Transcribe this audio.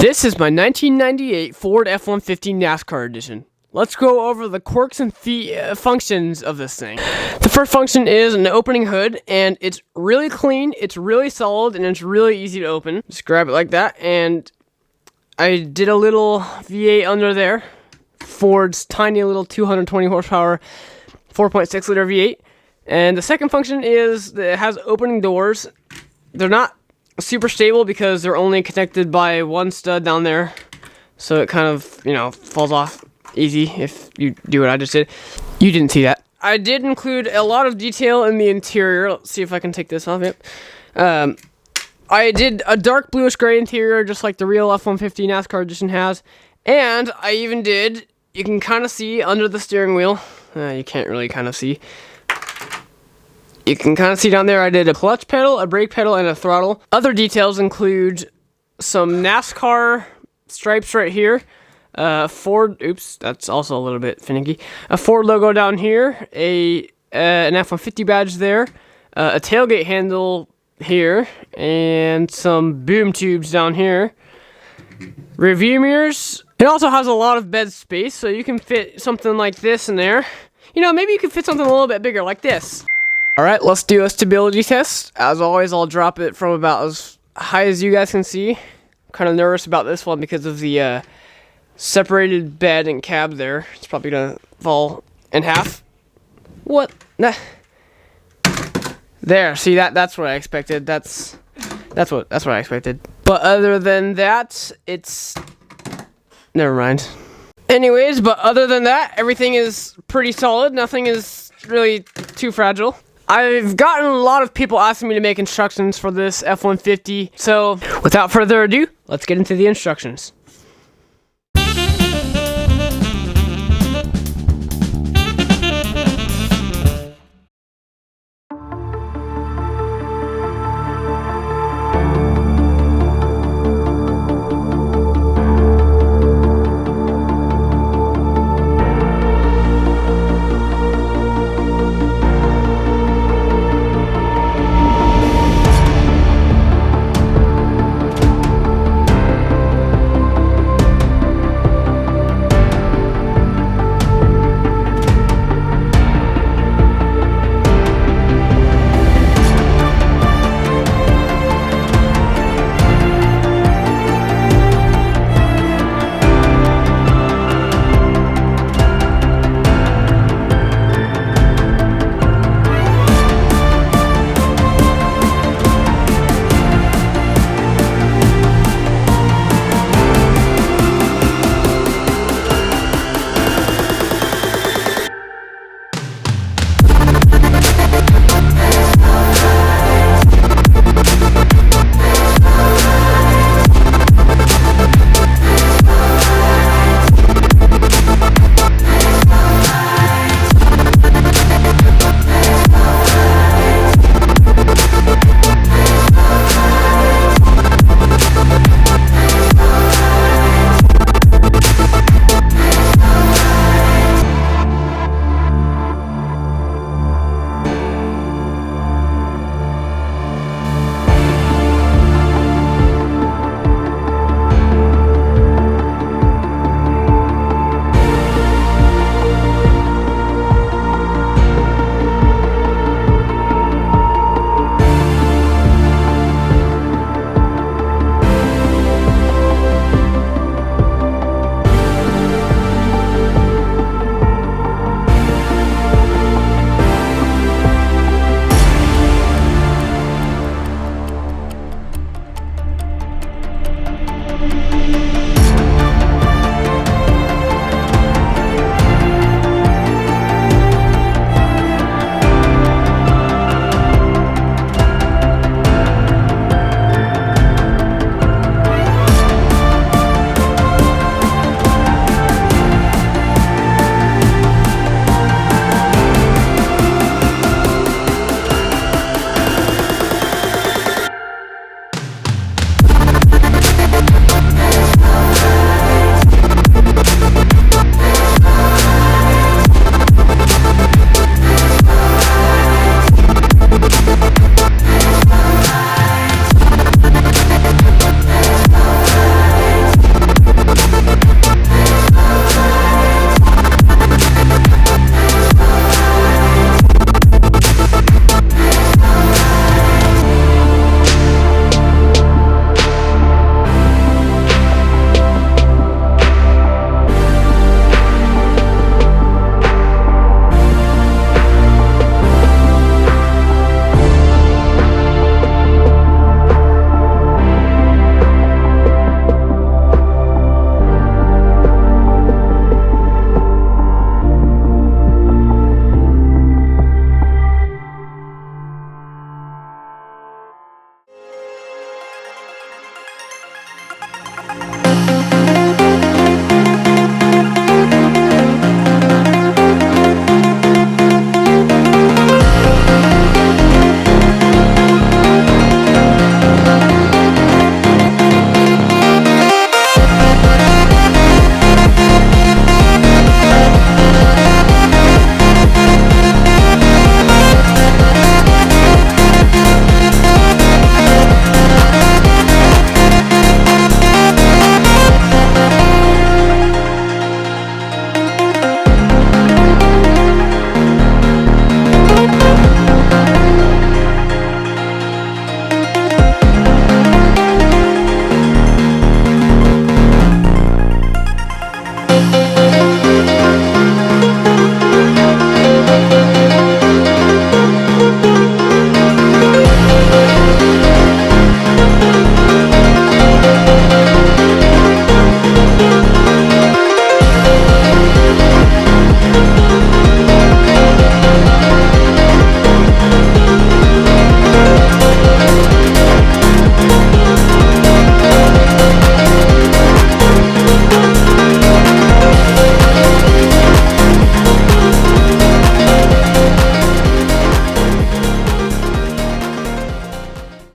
This is my 1998 Ford F-150 NASCAR Edition. Let's go over the quirks and functions of this thing. The first function is an opening hood, and it's really clean, it's really solid, and it's really easy to open. Just grab it like that, and I did a little V8 under there. Ford's tiny little 220 horsepower 4.6 liter V8. And the second function is that it has opening doors. They're not super stable because they're only connected by one stud down there, so it kind of, falls off easy if you do what I just did. You didn't see that. I did include a lot of detail in the interior. Let's see if I can take this off. Yep. I did a dark bluish gray interior, just like the real F-150 NASCAR Edition has, and I even did, you can kind of see under the steering wheel, you can't really kind of see. You can kind of see down there I did a clutch pedal, a brake pedal, and a throttle. Other details include some NASCAR stripes right here. Ford, oops, that's also a little bit finicky. A Ford logo down here, an F-150 badge there, a tailgate handle here, and some boom tubes down here. Rear mirrors. It also has a lot of bed space, so you can fit something like this in there. Maybe you could fit something a little bit bigger like this. Alright, let's do a stability test. As always, I'll drop it from about as high as you guys can see. I'm kind of nervous about this one because of the separated bed and cab there. It's probably gonna fall in half. What? Nah. There, see that's what I expected. That's what I expected. But other than that, it's never mind. Anyways, but other than that, everything is pretty solid. Nothing is really too fragile. I've gotten a lot of people asking me to make instructions for this F-150, so without further ado, let's get into the instructions.